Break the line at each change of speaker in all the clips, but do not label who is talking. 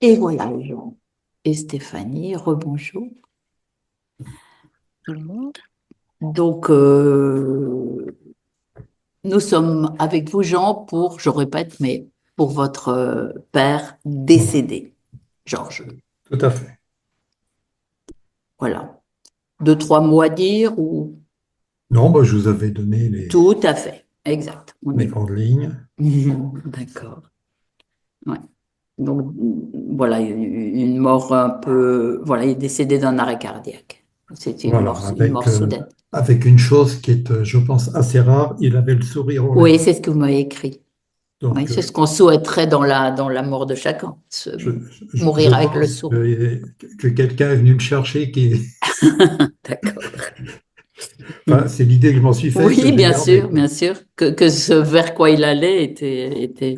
Et voilà, Jean et Stéphanie, rebonjour.
Tout le monde.
Donc, nous sommes avec vous, Jean, pour, je répète, mais pour votre père
Voilà,
décédé, Georges.
tout à fait.
Voilà. Deux, trois mots à dire ou
Non, bah, je vous avais donné les,
tout à fait. Exact. On y
les
va.
grandes lignes.
D'accord. Ouais. Donc, voilà, une mort un peu. Voilà, il est décédé d'un arrêt cardiaque. C'était
Voilà,
une mort soudaine.
avec une chose qui est, je pense, assez rare, il avait le sourire aux
Oui,
lèvres.
c'est ce que vous m'avez écrit. Oui,
Donc,
c'est ce qu'on souhaiterait dans la mort de chacun,
je, je
mourir avec le
pense
sourire.
que quelqu'un est venu me chercher qui...
D'accord.
Enfin, c'est l'idée que je m'en suis faite, que
Oui,
j'ai gardée, quoi.
bien sûr, que ce vers quoi il allait lui
Était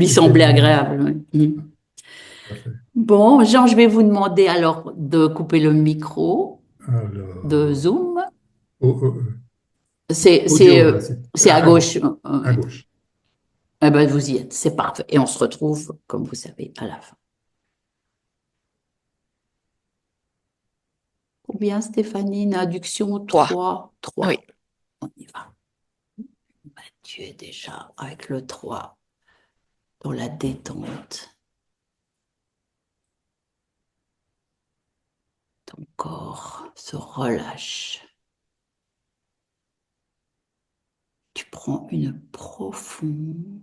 semblait
lumineux.
agréable. Oui. Mm.
Tout à fait.
Bon, Jean, je vais vous demander alors de couper le micro de
Alors,
Zoom.
au-
C'est, c'est,
audio, là,
euh, c'est à
à
gauche.
gauche. À
Ouais.
gauche.
Eh ben, vous y êtes, c'est parfait. Et on se retrouve, comme vous savez, à la fin. Combien, Stéphanie? Une induction?
Trois.
Trois.
Oui.
Trois. On y va. Tu es déjà avec le 3 dans la détente. Ton corps se relâche. Tu prends une profonde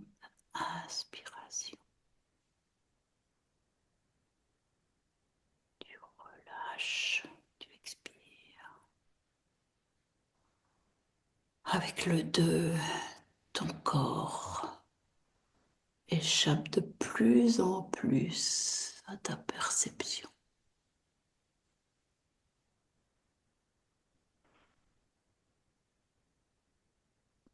inspiration. Tu relâches. Tu expires. Avec le 2, ton corps échappe de plus en plus à ta perception.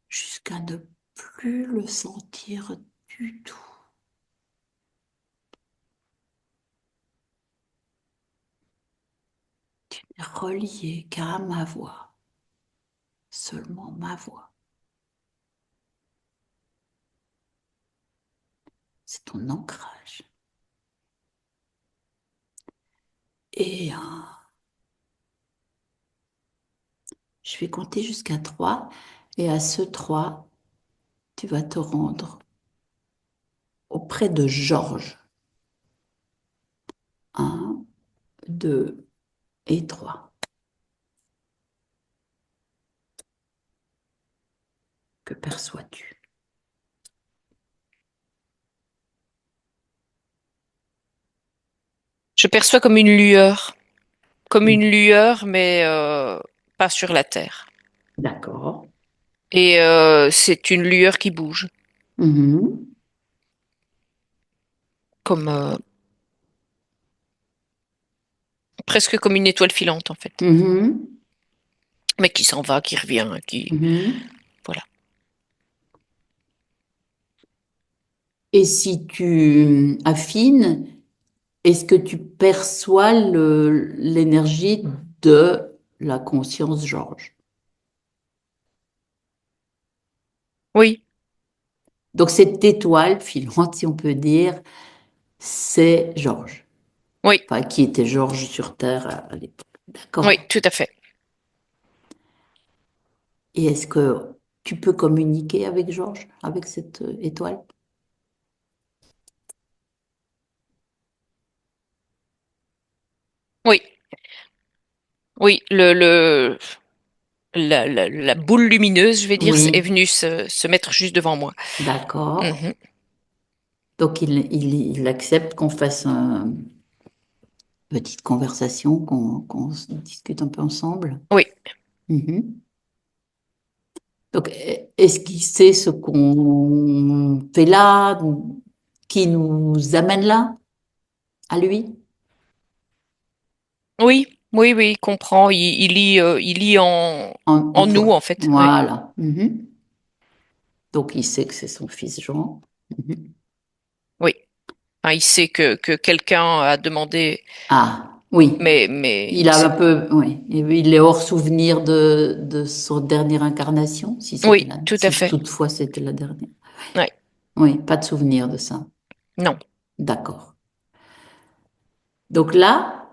Jusqu'à ne plus le sentir du tout. Tu n'es relié qu'à ma voix, seulement ma voix. C'est ton ancrage. Et je vais compter jusqu'à 3. Et à ce 3, tu vas te rendre auprès de Georges. Un, 2 et 3. Que perçois-tu?
Je perçois comme une lueur, mais pas sur la terre.
D'accord.
Et c'est une lueur qui bouge,
Mhm.
comme presque comme une étoile filante en fait,
Mhm.
mais qui s'en va, qui revient, qui
Mhm.
voilà.
Et si tu affines, est-ce que tu perçois l'énergie de la conscience Georges?
Oui,
Donc cette étoile filante, si on peut dire, c'est Georges.
oui,
Enfin, qui était Georges sur Terre à l'époque.
oui,
D'accord.
tout à fait.
Et est-ce que tu peux communiquer avec Georges, avec cette étoile?
Oui, oui, la boule lumineuse, je vais dire, est
Oui,
venue se mettre juste devant moi.
d'accord.
Mhm.
Donc il accepte qu'on fasse une petite conversation, qu'on se discute un peu ensemble.
Oui,
Mhm. Donc, est-ce qu'il sait ce qu'on fait là, qui nous amène là, à lui?
oui, oui, oui, il comprend. Il lit
En
en nous,
toi.
en fait. Oui,
Voilà. Mhm. Donc, il sait que c'est son fils Jean. Mhm.
oui. Enfin, il sait que quelqu'un a demandé,
Ah, oui.
mais
Il a un
c'est,
peu, oui. Il est hors souvenir de son dernière incarnation, si c'était
oui,
là,
tout à
si
fait.
toutefois c'était la dernière.
Ouais,
Oui, pas de souvenir de ça.
non.
D'accord. Donc là,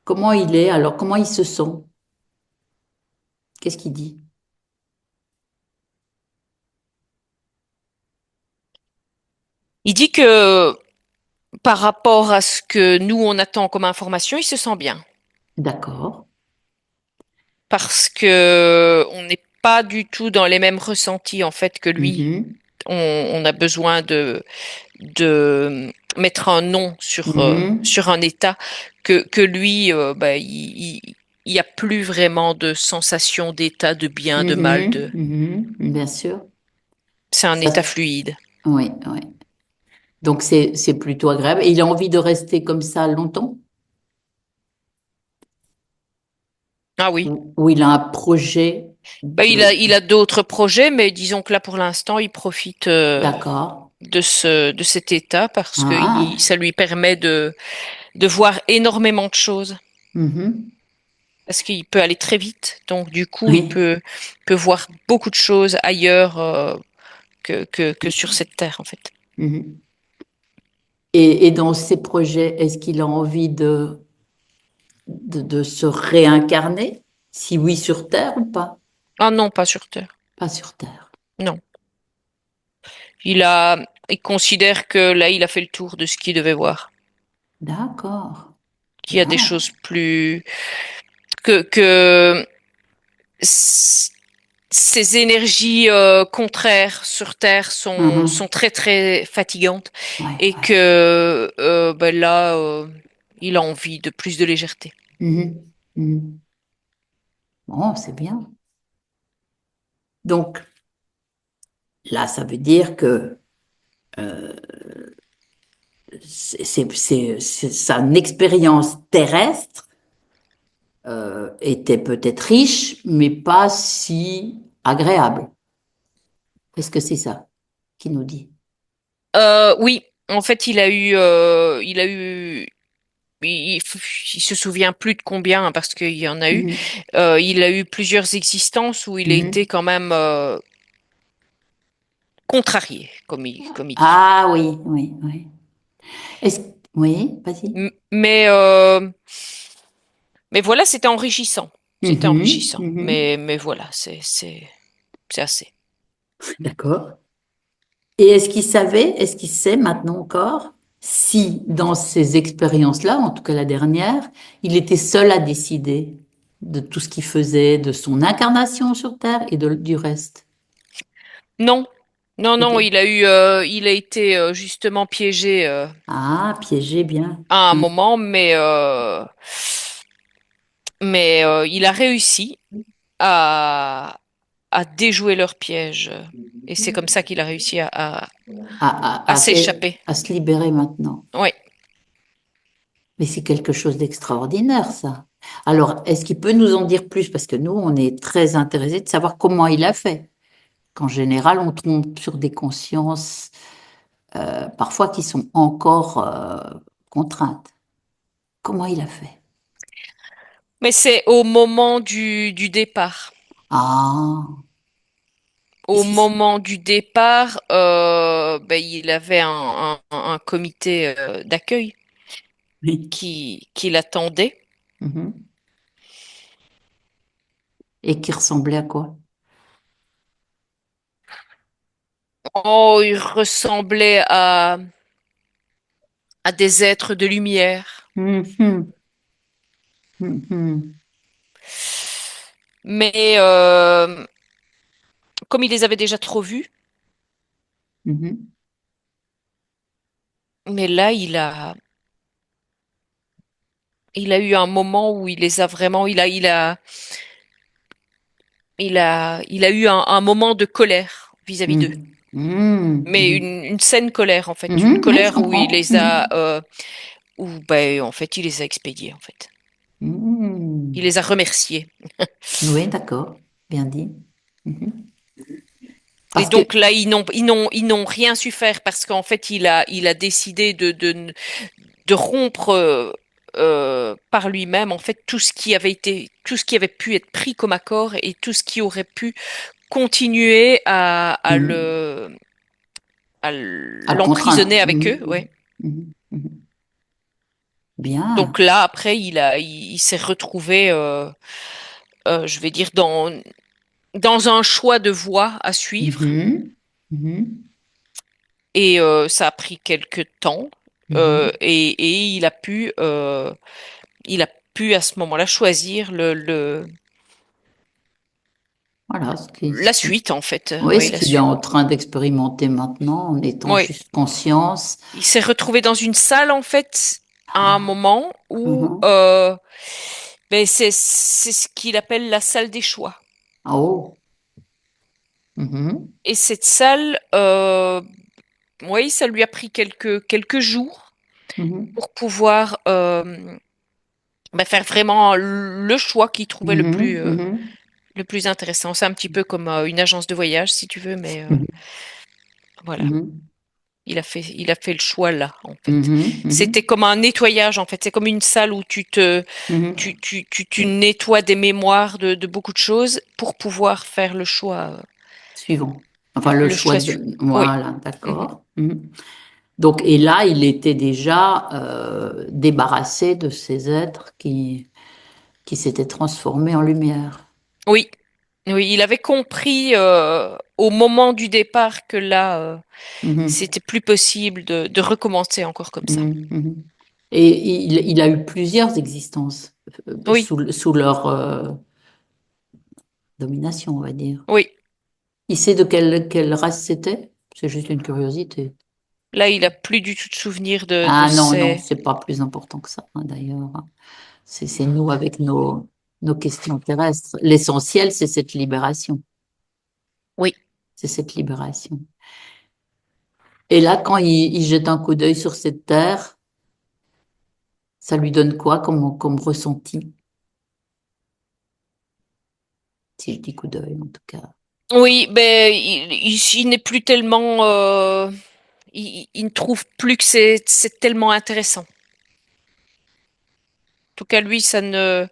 comment il est? Alors, comment ils se sont? Qu'est-ce qu'il dit?
Il dit que par rapport à ce que nous on attend comme information, il se sent bien.
D'accord.
Parce que on n'est pas du tout dans les mêmes ressentis en fait que lui.
Mhm.
On a besoin de mettre un nom
Mhm.
sur un état que lui, il y a plus vraiment de sensation d'état, de bien, de mal,
Mhm. Mhm. Bien sûr.
c'est un état
Ça,
fluide.
oui, oui. Donc, c'est plutôt agréable. Et il a envie de rester comme ça longtemps?
Ah oui.
Ou il a un projet de...
Il a d'autres projets, mais disons que là, pour l'instant, il profite
D'accord.
de cet état parce que
Ah.
ça lui permet de voir énormément de choses.
Mhm.
Parce qu'il peut aller très vite. Donc, du coup,
Oui.
peut voir beaucoup de choses ailleurs que sur cette terre, en fait.
Mhm. Et dans ses projets, est-ce qu'il a envie de se réincarner? Si oui, sur Terre ou pas?
Ah non, pas sur Terre.
Pas sur Terre.
Non. Il considère que là, il a fait le tour de ce qu'il devait voir.
D'accord.
Qu'il y a des
Bien.
choses plus, que c- ces énergies contraires sur Terre sont
Mhm.
très très fatigantes
Ouais,
et
ouais.
que là il a envie de plus de légèreté.
Mhm. Mhm. Bon, c'est bien. Donc, là, ça veut dire que son expérience terrestre était peut-être riche, mais pas si agréable. Est-ce que c'est ça qu'il nous dit?
Oui, en fait il a eu il se souvient plus de combien hein, parce qu'il y en a eu.
Mhm.
Il a eu plusieurs existences où il a été
Mhm.
quand même contrarié, comme il dit.
Ah oui, oui, oui. Est-ce... Oui, vas-y.
M- Mais Mais voilà, c'était enrichissant. C'était
Mhm.
enrichissant.
Mhm.
Mais voilà, c'est assez.
D'accord. Et est-ce qu'il savait, est-ce qu'il sait maintenant encore si dans ces expériences-là, en tout cas la dernière, il était seul à décider de tout ce qu'il faisait, de son incarnation sur Terre et du reste?
Non, non,
C'était...
il a été justement piégé
Ah, piégé bien.
à un
Mhm.
moment, mais il a réussi à, à déjouer leur piège. Et c'est comme ça qu'il a réussi à s'échapper.
À se libérer maintenant.
Oui.
Mais c'est quelque chose d'extraordinaire, ça. Alors, est-ce qu'il peut nous en dire plus? Parce que nous, on est très intéressés de savoir comment il a fait. Qu'en général, on tombe sur des consciences, parfois qui sont encore contraintes. Comment il a fait?
Mais c'est au moment du départ.
Ah,
Au
est-ce qu'il...
moment du départ, il avait un comité d'accueil
Oui.
qui l'attendait.
Mhm. Et qui ressemblait à quoi?
Oh, il ressemblait à des êtres de lumière.
Mhm. Mhm.
Mais comme il les avait déjà trop vus,
Mhm.
mais là, il a eu un moment où il les a vraiment, il a eu un moment de colère vis-à-vis d'eux.
Mhm. Mhm.
Mais
Mhm.
une saine colère, en fait. Une
Mhm. Oui, je
colère où il
comprends.
les a,
Mhm.
en fait, il les a expédiés, en fait. Il
Mhm.
les a remerciés.
Oui, d'accord. Bien dit. Mhm.
Et
Parce que...
donc là, ils n'ont rien su faire parce qu'en fait, il a décidé de rompre par lui-même, en fait, tout ce qui avait pu être pris comme accord et tout ce qui aurait pu continuer
Mhm. À le contraindre.
l'emprisonner avec eux,
Mhm.
ouais.
Mhm. Mhm. Bien.
Donc là, après, il s'est retrouvé, je vais dire, dans un choix de voie à suivre.
Mhm. Mhm.
Et ça a pris quelques temps.
Mhm.
Et il a pu à ce moment-là choisir
Voilà
la suite, en fait.
oui,
Oui,
ce
la
qu'il est
suite.
en train d'expérimenter maintenant, en étant
Oui.
juste conscience.
Il s'est retrouvé dans une salle, en fait, à un
Ah,
moment où
mhm.
ben, c'est ce qu'il appelle la salle des choix.
Oh. Mhm.
Et cette salle, oui, ça lui a pris quelques jours
Mhm.
pour pouvoir ben, faire vraiment le choix qu'il trouvait
Mhm. Mhm.
le plus intéressant. C'est un petit peu comme une agence de voyage, si tu veux, mais
Mhm.
voilà.
Mhm.
Il a fait le choix là, en fait.
Mhm.
C'était
Mhm.
comme un nettoyage, en fait. C'est comme une salle où
Mhm.
tu nettoies des mémoires de beaucoup de choses pour pouvoir faire
Suivant. Enfin, le
le
choix
choix
de...
Oui.
Voilà,
Mhm.
d'accord. Mhm. Donc, et là, il était déjà débarrassé de ces êtres qui s'étaient transformés en lumière.
Oui. Oui, il avait compris au moment du départ que là,
Mhm.
c'était plus possible de recommencer encore comme ça.
Mhm. Mhm. Et il a eu plusieurs existences
Oui,
sous leur domination, on va dire.
oui.
Il sait de quelle race c'était? C'est juste une curiosité.
Là, il a plus du tout de souvenir de
Ah non, non,
ses...
c'est pas plus important que ça, hein, d'ailleurs. C'est nous avec nos questions terrestres. L'essentiel, c'est cette libération.
Oui.
C'est cette libération. Et là, quand il jette un coup d'œil sur cette terre, ça lui donne quoi comme ressenti? Si je dis coup d'œil, en tout cas.
Oui, ben, il n'est plus tellement... il ne trouve plus que c'est tellement intéressant. En tout cas, lui, ça ne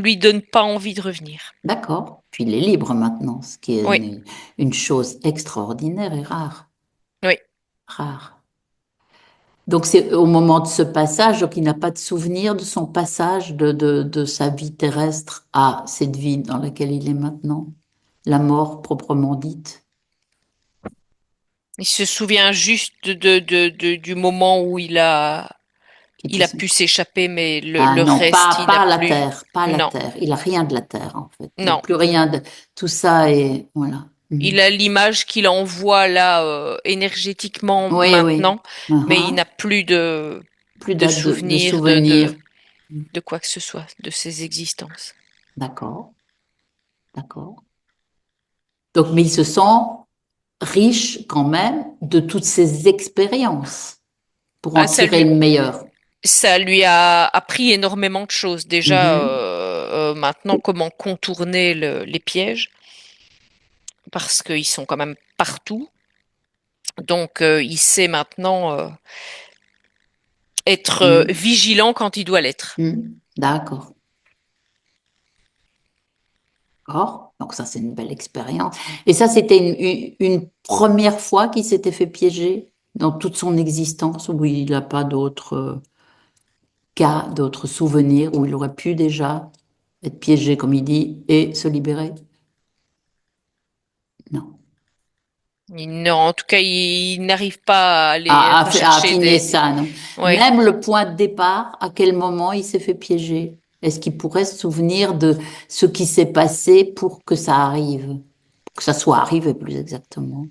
lui donne pas envie de revenir.
D'accord. Puis il est libre maintenant, ce qui est
Oui,
une chose extraordinaire et rare.
oui.
Rare. Donc c'est au moment de ce passage, donc il n'a pas de souvenir de son passage de sa vie terrestre à cette vie dans laquelle il est maintenant, la mort proprement dite.
Il se souvient juste du moment où il
Quitter
a
son...
pu s'échapper, mais
Ah
le
non,
reste, il n'a
pas la
plus.
terre, pas la
Non,
terre. Il a rien de la terre en fait. Il n'a
non.
plus rien de tout ça et voilà. Mhm.
Il a l'image qu'il envoie là énergétiquement
Oui, oui.
maintenant, mais il
Uh-huh.
n'a plus
Plus
de
date de
souvenir
souvenirs.
de quoi que ce soit, de ses existences.
D'accord, d'accord. Donc, mais il se sent riche quand même de toutes ces expériences pour en
Ah,
tirer le meilleur.
ça lui a appris énormément de choses. Déjà,
Mhm.
maintenant, comment contourner les pièges, parce qu'ils sont quand même partout. Donc, il sait maintenant être
Mhm.
vigilant quand il doit l'être.
Mhm. D'accord. D'accord. Donc ça, c'est une belle expérience. Et ça, c'était une première fois qu'il s'était fait piéger dans toute son existence, où il n'a pas d'autres cas, d'autres souvenirs, où il aurait pu déjà être piégé, comme il dit, et se libérer. Non.
Non, en tout cas, il n'arrive pas à aller
À
rechercher
affiner ça, non.
ouais.
Même le point de départ, à quel moment il s'est fait piéger? Est-ce qu'il pourrait se souvenir de ce qui s'est passé pour que ça arrive? Pour que ça soit arrivé, plus exactement.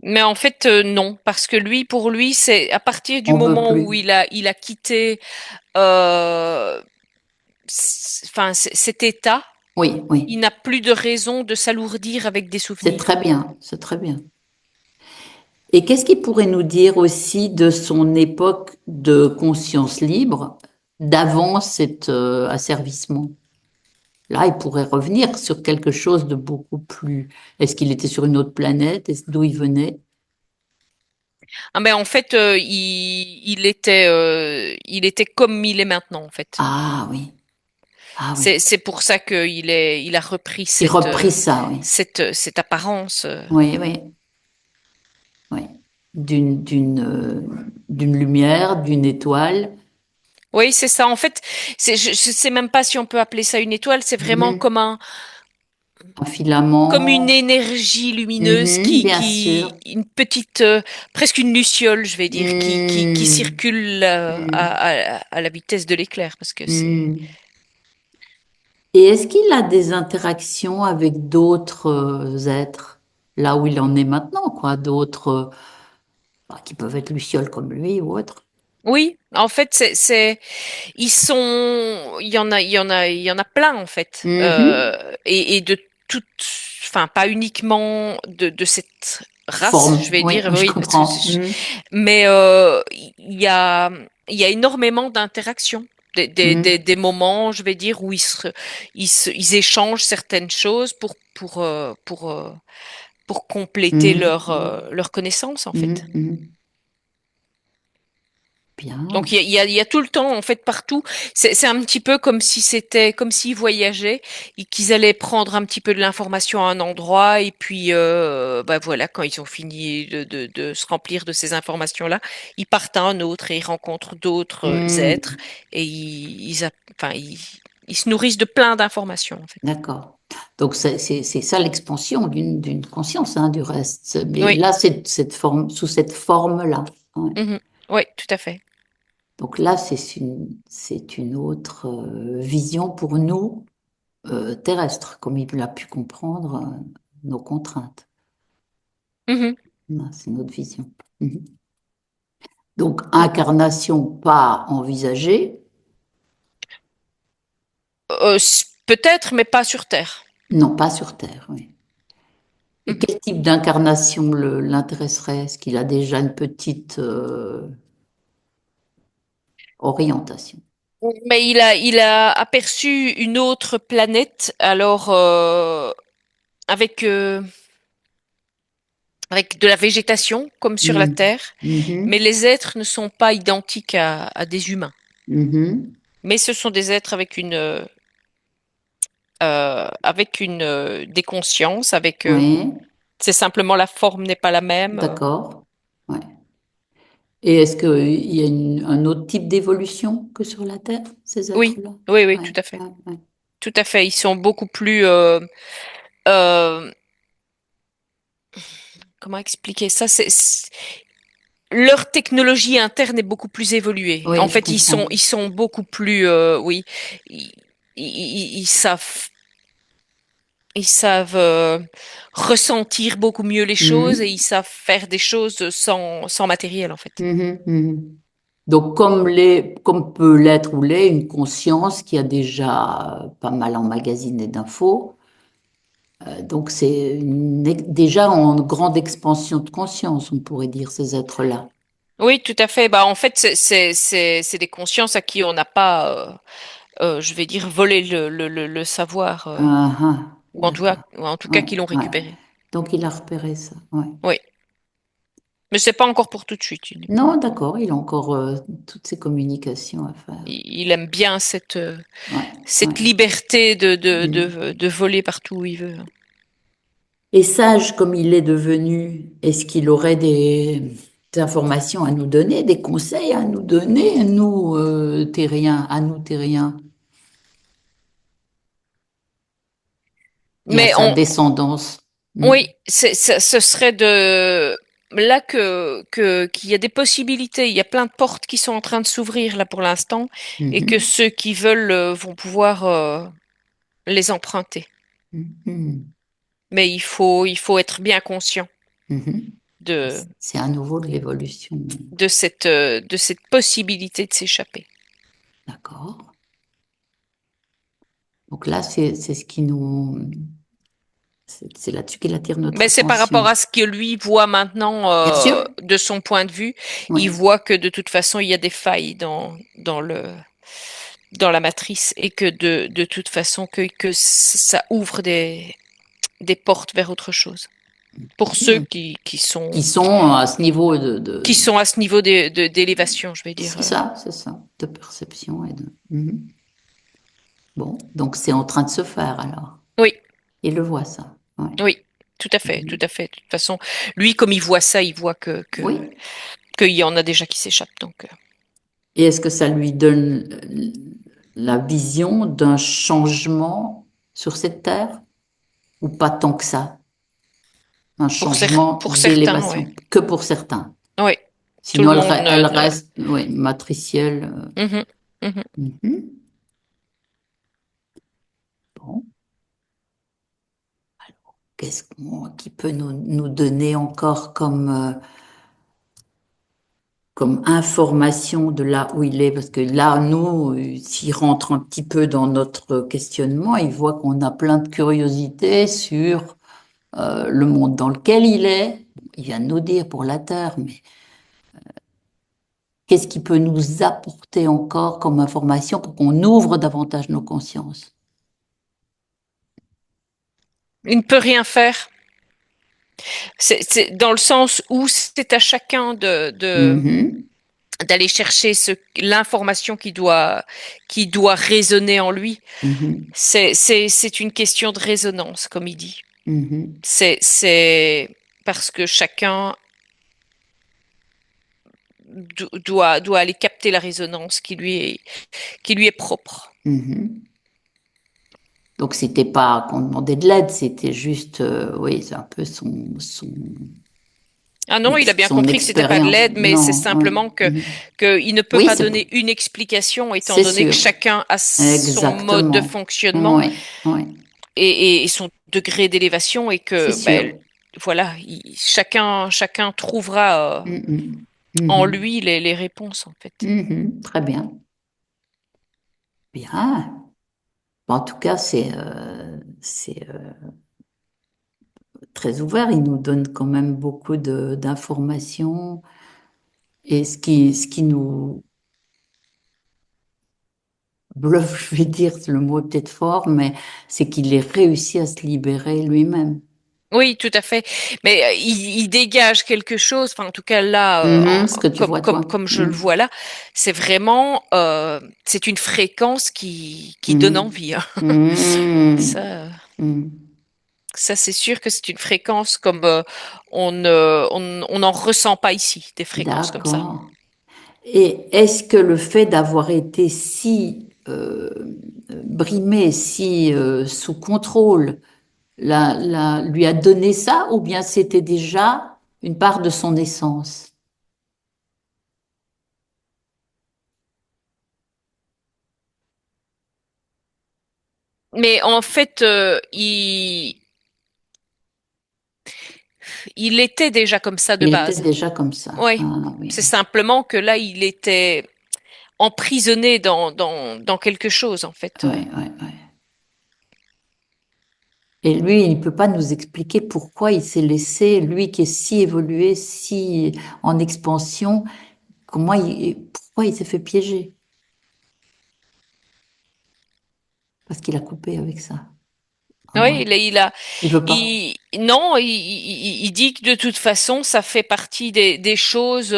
Mais en fait, non, parce que pour lui, c'est à partir du
On veut
moment où
plus.
il a quitté, euh, enfin, cet état,
Oui, oui.
il n'a plus de raison de s'alourdir avec des
C'est
souvenirs.
très bien, c'est très bien. Et qu'est-ce qu'il pourrait nous dire aussi de son époque de conscience libre, d'avant cet asservissement? Là, il pourrait revenir sur quelque chose de beaucoup plus. Est-ce qu'il était sur une autre planète? D'où il venait?
Ah, mais en fait, il était comme il est maintenant, en fait.
Ah oui, ah oui.
C'est pour ça il a repris
Il reprit ça, oui.
cette apparence.
Oui, oui, oui. d'une lumière, d'une étoile.
Oui, c'est ça. En fait, je sais même pas si on peut appeler ça une étoile. C'est vraiment
Mhm.
comme
Un
comme une
filament.
énergie lumineuse
Mhm, bien sûr.
une petite, presque une luciole, je vais dire, qui
Mhm.
circule
Mhm.
à la vitesse de l'éclair, parce que c'est.
Mhm. Et est-ce qu'il a des interactions avec d'autres êtres, là où il en est maintenant, quoi, d'autres qui peuvent être lucioles comme lui ou autres?
Oui, en fait, ils sont, il y en a plein en fait,
Mhm.
et de toutes, enfin pas uniquement de cette race, je
Forme,
vais
oui,
dire,
je
oui,
comprends. Mhm.
mais il y a énormément d'interactions,
Mhm.
des moments, je vais dire, où ils échangent certaines choses pour compléter
Mhm.
leur connaissance en
Mhm.
fait.
Mhm.
Donc
Bien.
il y a tout le temps, en fait, partout. C'est un petit peu comme si c'était, comme s'ils voyageaient et qu'ils allaient prendre un petit peu de l'information à un endroit et puis, bah voilà, quand ils ont fini de se remplir de ces informations-là, ils partent à un autre et ils rencontrent d'autres êtres
Mhm.
et enfin, ils se nourrissent de plein d'informations, en fait.
D'accord. Donc c'est ça l'expansion d'une conscience, hein, du reste. Mais
Oui,
là, c'est cette forme, sous cette forme-là. Ouais.
mhm. Oui, tout à fait.
Donc là, c'est une autre vision pour nous terrestres, comme il a pu comprendre nos contraintes.
Mhm.
C'est notre vision. Mhm. Donc incarnation pas envisagée,
Peut-être, mais pas sur Terre.
non pas sur Terre. Oui. Et
Mhm.
quel type d'incarnation l'intéresserait? Est-ce qu'il a déjà une petite orientation?
Mais il a aperçu une autre planète, alors avec, avec de la végétation, comme sur la
Mhm.
Terre, mais
Mhm.
les êtres ne sont pas identiques à des humains.
Mhm.
Mais ce sont des êtres avec des consciences,
Oui,
c'est simplement la forme n'est pas la même.
d'accord. Ouais. Et est-ce qu'il y a un autre type d'évolution que sur la Terre, ces
Oui,
êtres-là?
oui, oui, tout
Ouais,
à fait.
ouais, ouais.
Tout à fait. Ils sont beaucoup plus, euh, comment expliquer ça? Leur technologie interne est beaucoup plus évoluée. En
Oui, je
fait,
comprends.
ils sont beaucoup plus, oui, ils, ils savent, ils savent ressentir beaucoup mieux les choses et ils
Mhm.
savent faire des choses sans matériel, en fait.
Mhm, mhm. Donc, comme peut l'être ou l'est une conscience qui a déjà pas mal emmagasiné d'infos, donc c'est déjà en grande expansion de conscience, on pourrait dire, ces êtres-là.
Oui, tout à fait. Bah, en fait, c'est des consciences à qui on n'a pas, je vais dire, volé le savoir,
Ah, ah, d'accord.
ou en tout cas
Ouais,
qui l'ont
ouais.
récupéré.
Donc, il a repéré ça. Ouais.
Oui, mais c'est pas encore pour tout de suite.
Non, d'accord, il a encore toutes ces communications à faire.
Il aime bien
Ouais, ouais.
cette liberté
Mm.
de voler partout où il veut.
Et sage comme il est devenu, est-ce qu'il aurait des informations à nous donner, des conseils à nous donner, nous, terriens, à nous, terriens, et à
Mais
sa descendance? Mm.
oui, ce serait de là qu'il y a des possibilités, il y a plein de portes qui sont en train de s'ouvrir là pour l'instant, et que
Mhm.
ceux qui veulent vont pouvoir les emprunter.
Mhm.
Mais il faut être bien conscient
Mhm.
de
C'est à nouveau de l'évolution.
de cette possibilité de s'échapper.
D'accord. Donc là, c'est ce qui nous, c'est là-dessus qu'il attire notre
Mais c'est par rapport
attention.
à ce que lui voit maintenant
Bien sûr.
de son point de vue. Il
Oui.
voit que de toute façon, il y a des failles dans la matrice et que de toute façon, que ça ouvre des portes vers autre chose. Pour ceux
Mhm. Qui sont à ce niveau
qui sont à ce niveau d'élévation, je vais dire.
c'est ça, de perception et de. Mhm. Bon, donc c'est en train de se faire alors.
Oui,
Il le voit ça. Ouais.
oui, tout à fait, tout
Mhm.
à fait. De toute façon, lui, comme il voit ça, il voit
Oui.
qu'il y en a déjà qui s'échappent. Donc,
Et est-ce que ça lui donne la vision d'un changement sur cette terre ou pas tant que ça? Un changement
pour certains, ouais.
d'élévation que pour certains.
Oui, tout le
Sinon,
monde
elle reste, oui, matricielle.
Mhm, mhm.
Mhm. Bon, qui peut nous donner encore comme information de là où il est? Parce que là, nous, s'il rentre un petit peu dans notre questionnement, il voit qu'on a plein de curiosités sur le monde dans lequel il est. Il vient de nous dire pour la Terre, mais qu'est-ce qui peut nous apporter encore comme information pour qu'on ouvre davantage nos consciences?
Il ne peut rien faire. C'est dans le sens où c'est à chacun
Mhm,
d'aller chercher l'information qui doit résonner en lui.
mhm,
C'est une question de résonance, comme il dit.
mhm.
C'est parce que chacun doit aller capter la résonance qui lui est propre.
Mhm. Donc, c'était pas qu'on demandait de l'aide, c'était juste, oui, c'est un peu
Ah non, il a bien
son
compris que c'était pas de
expérience.
l'aide, mais c'est
Non, oui.
simplement
Mhm.
qu'il ne peut
Oui,
pas donner une explication étant
c'est
donné que
sûr.
chacun a son mode de
Exactement.
fonctionnement
Oui, oui,
et son degré d'élévation et
c'est
que
sûr.
ben, voilà, chacun trouvera
Mhm.
en
Mhm.
lui les réponses en fait.
Mhm. Très bien. Bien. Bon, en tout cas, c'est très ouvert. Il nous donne quand même beaucoup d'informations. Et ce qui nous bluffe, je vais dire, le mot est peut-être fort, mais c'est qu'il ait réussi à se libérer lui-même.
Oui, tout à fait. Mais il dégage quelque chose. Enfin, en tout cas là,
Ce que tu vois, toi.
comme je le vois là, c'est vraiment c'est une fréquence qui donne
Mhm.
envie, hein.
Mhm.
Ça.
Mhm.
Ça, c'est sûr que c'est une fréquence comme on n'en ressent pas ici, des fréquences comme ça.
D'accord. Et est-ce que le fait d'avoir été si brimé, si sous contrôle, lui a donné ça, ou bien c'était déjà une part de son essence?
Mais en fait, il était déjà comme ça de
Il était
base.
déjà comme ça.
Oui.
Ah oui.
C'est simplement que là, il était emprisonné dans quelque chose, en fait.
Ouais, ouais, ouais. Et lui, il ne peut pas nous expliquer pourquoi il s'est laissé, lui qui est si évolué, si en expansion, pourquoi il s'est fait piéger? Parce qu'il a coupé avec ça. À
Oui,
moi. Il veut pas.
non, il dit que de toute façon, ça fait partie des choses.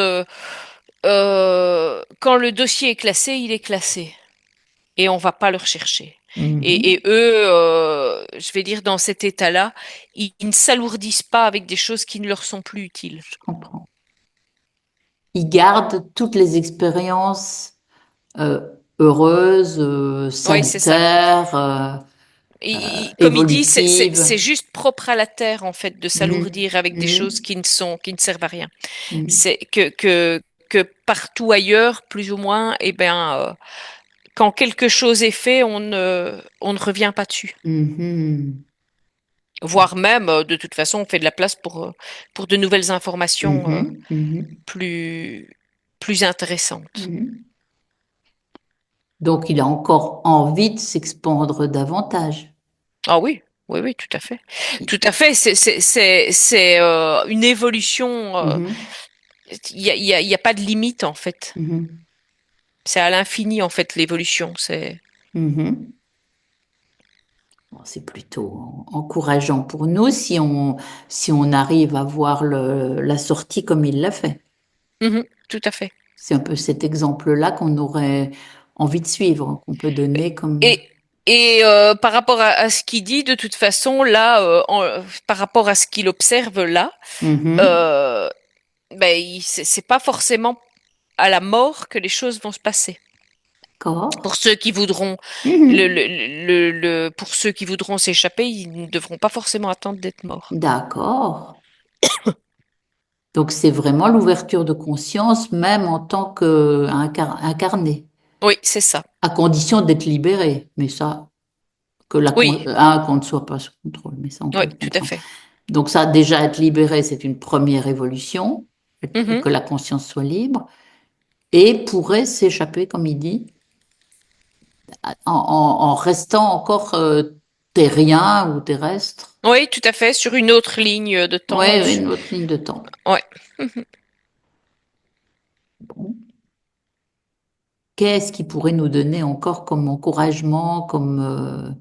Quand le dossier est classé, il est classé. Et on va pas le rechercher. Et
Mhm.
eux, je vais dire, dans cet état-là, ils ne s'alourdissent pas avec des choses qui ne leur sont plus utiles.
Je comprends. Il garde toutes les expériences euh, heureuses,
Oui, c'est ça.
salutaires,
Comme il dit,
évolutives.
c'est juste propre à la terre, en fait, de
Mhm.
s'alourdir avec des choses
Mhm.
qui ne servent à rien.
Mhm.
C'est que partout ailleurs, plus ou moins, eh ben, quand quelque chose est fait, on ne revient pas dessus.
Mhm.
Voire même, de toute façon, on fait de la place pour de nouvelles informations
Mhm. Mhm.
plus, plus intéressantes.
Mhm. Donc, il a encore envie de s'expandre davantage.
Ah oui, oui, oui, tout à fait. Tout à fait, c'est une évolution.
Mhm.
Il y a pas de limite, en fait.
Mhm.
C'est à l'infini, en fait, l'évolution. C'est.
Mhm. Bon, c'est plutôt encourageant pour nous si on arrive à voir la sortie comme il l'a fait.
Mhm, tout à fait.
C'est un peu cet exemple-là qu'on aurait envie de suivre, qu'on peut donner
Et,
comme...
Et par rapport à ce qu'il dit, de toute façon, là, par rapport à ce qu'il observe là,
Mhm.
euh, ben, c'est pas forcément à la mort que les choses vont se passer.
D'accord.
Pour ceux qui voudront
Mhm.
pour ceux qui voudront s'échapper, ils ne devront pas forcément attendre d'être morts.
D'accord. Donc c'est vraiment l'ouverture de conscience, même en tant qu'incarné,
Oui, c'est ça.
à condition d'être libéré. Mais ça,
Oui,
qu'on ne soit pas sous contrôle, mais ça on peut
oui,
le
tout à
comprendre.
fait.
Donc ça, déjà être libéré, c'est une première évolution,
Mhm.
que la conscience soit libre, et pourrait s'échapper, comme il dit, en restant encore terrien ou terrestre.
Oui, tout à fait, sur une autre ligne de
Oui,
temps.
une autre ligne de temps.
Ouais.
Bon. Qu'est-ce qui pourrait nous donner encore comme encouragement, comme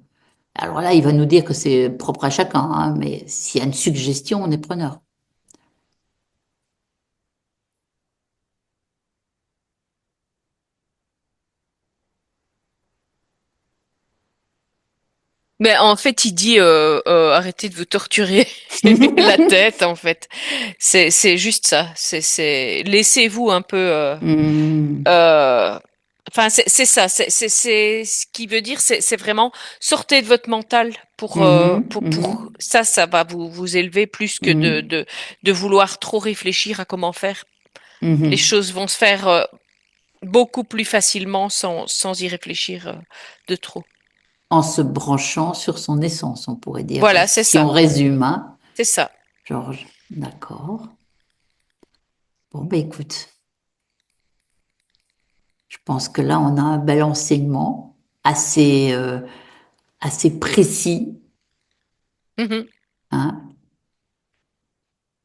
alors là, il va nous dire que c'est propre à chacun, hein, mais s'il y a une suggestion, on est preneur.
Mais en fait, il dit arrêtez de vous torturer la tête. En fait, c'est juste ça. C'est laissez-vous un peu.
Hmm.
Euh, Enfin, c'est ça. C'est ce qui veut dire. C'est vraiment sortez de votre mental
Mhm,
pour
mhm,
ça. Ça va vous élever plus que
mhm,
de vouloir trop réfléchir à comment faire. Les
mhm.
choses vont se faire beaucoup plus facilement sans y réfléchir de trop.
En se branchant sur son essence, on pourrait dire,
Voilà, c'est
si on
ça.
résume, hein,
C'est ça.
Georges. D'accord. Bon, ben écoute, je pense que là, on a un bel enseignement assez précis,
Mhm.
hein.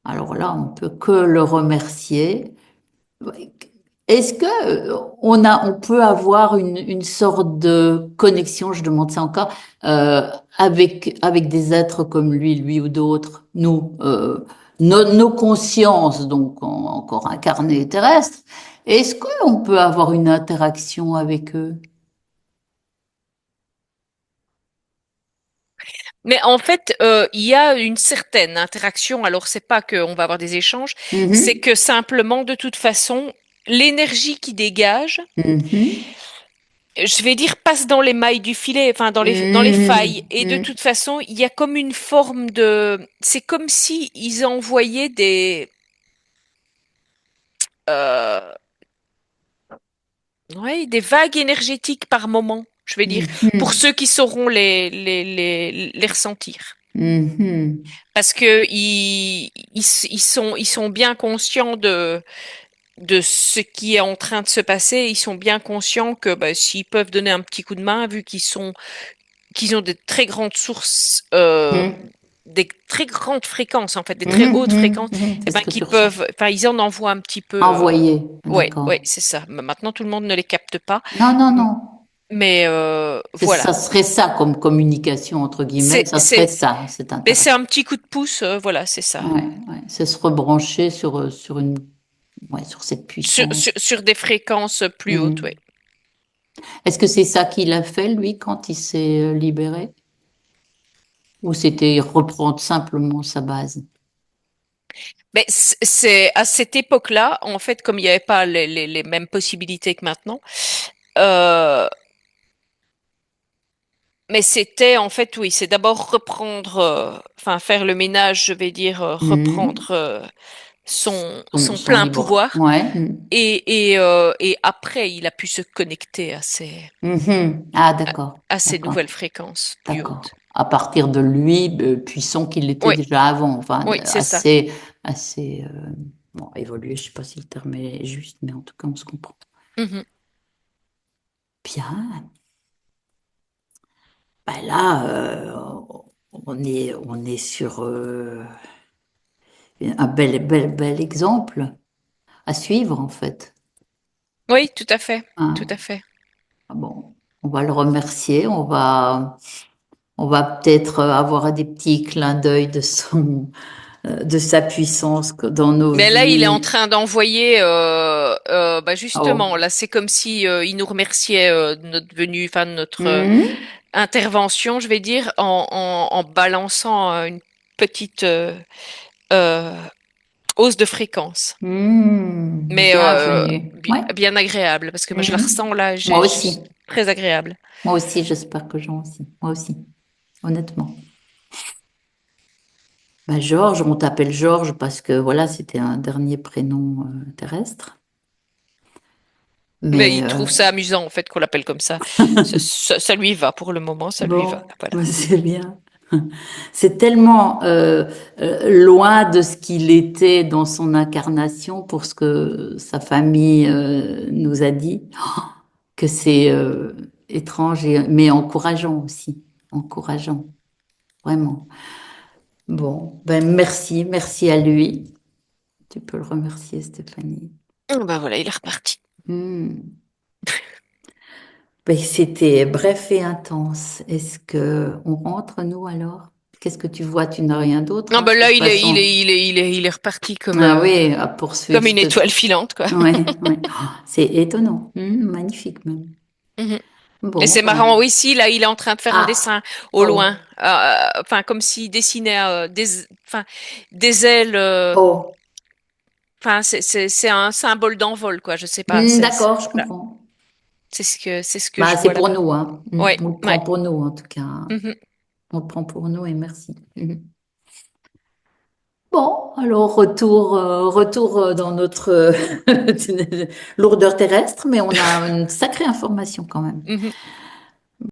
Alors là, on peut que le remercier. Est-ce que on peut avoir une sorte de connexion, je demande ça encore, avec des êtres comme lui ou d'autres, nous, nos consciences, donc encore incarnées terrestres, est-ce qu'on peut avoir une interaction avec eux?
Mais en fait, il y a une certaine interaction. Alors, c'est pas qu'on va avoir des échanges, c'est
Mhm,
que simplement, de toute façon, l'énergie qui dégage,
mhm,
je vais dire, passe dans les mailles du filet, enfin dans les failles.
mhm,
Et de
mhm,
toute façon, il y a comme une forme de, c'est comme si ils envoyaient euh, ouais, des vagues énergétiques par moment. Je vais dire, pour
mhm,
ceux qui sauront les ressentir.
mhm,
Parce que ils sont bien conscients de ce qui est en train de se passer. Ils sont bien conscients que bah, s'ils peuvent donner un petit coup de main, vu qu'ils ont des très grandes sources,
mhm,
des très grandes fréquences en fait, des très
mhm,
hautes fréquences,
c'est
et
ce
ben
que tu
qu'ils
ressens.
peuvent, enfin ils en envoient un petit peu.
Envoyé,
Ouais, ouais,
d'accord.
c'est ça. Mais maintenant tout le monde ne les capte pas,
Non, non,
M-
non.
mais
Ça
voilà.
serait ça comme communication, entre guillemets,
C'est
ça serait
c'est
ça, cette
mais c'est
interaction.
un petit coup de pouce, voilà, c'est ça.
Ouais, ouais. C'est se rebrancher ouais, sur cette puissance.
Sur des fréquences plus hautes, ouais.
Mhm. Est-ce que c'est ça qu'il a fait, lui, quand il s'est libéré? Ou c'était reprendre simplement sa base?
Mais c'est à cette époque-là, en fait, comme il n'y avait pas les mêmes possibilités que maintenant, euh, mais c'était en fait, oui, c'est d'abord reprendre, enfin faire le ménage, je vais dire,
Mhm.
reprendre son
Son
plein
libre.
pouvoir,
Ouais. Mhm.
et après, il a pu se connecter
Mhm. Ah, d'accord,
à ces
d'accord,
nouvelles fréquences plus hautes.
d'accord. À partir de lui, puissant qu'il était
Oui,
déjà avant, enfin,
oui, c'est ça.
assez bon, évolué, je sais pas si le terme est juste, mais en tout cas, on se comprend.
Mhm.
Bien. Ben là, on est sur un bel exemple à suivre, en fait.
Oui, tout à fait, tout
Hein.
à fait.
Ah bon, on va le remercier, on va peut-être avoir des petits clins d'œil de sa puissance dans nos
Mais là, il est en
vies.
train d'envoyer, bah
Oh.
justement, là, c'est comme si il nous remerciait de notre venue, enfin de notre
Mhm.
intervention, je vais dire, en balançant une petite euh, hausse de fréquence. Mais
Bienvenue. Ouais.
bien agréable, parce que moi je la
Mhm.
ressens là,
Moi aussi.
très agréable.
Moi aussi, j'espère que Jean aussi. Moi aussi, honnêtement. Bah, Georges, on t'appelle Georges parce que voilà, c'était un dernier prénom terrestre.
Mais
Mais
il trouve ça amusant en fait qu'on l'appelle comme ça. Ça lui va pour le moment, ça lui va.
bon,
Voilà.
bah, c'est bien. C'est tellement loin de ce qu'il était dans son incarnation pour ce que sa famille nous a dit, que c'est étrange mais encourageant aussi. Encourageant, vraiment. Bon, ben merci à lui. Tu peux le remercier, Stéphanie.
Ben voilà, il est reparti.
Hmm. Ben, c'était bref et intense. Est-ce que on rentre, nous, alors? Qu'est-ce que tu vois? Tu n'as rien d'autre,
Non,
hein, de
ben là,
toute façon.
il est reparti
Ah oui, à poursuivre
comme une étoile filante, quoi.
Ouais, ouais. Oh, c'est étonnant. Magnifique même.
Mhm. Et
Bon,
c'est marrant
ben.
aussi, là, il est en train de faire un
Ah,
dessin au loin.
oh,
Enfin, comme s'il dessinait enfin, des ailes.
oh.
Enfin, c'est un symbole d'envol, quoi. Je sais pas.
D'accord, je
Voilà.
comprends.
C'est ce que
Bah,
je
c'est
vois
pour
là-bas.
nous, hein.
Ouais,
On le prend
ouais.
pour nous, en tout cas.
Mhm.
On le prend pour nous et merci. Bon, alors retour dans notre lourdeur terrestre, mais on a une sacrée information quand même.
Mhm.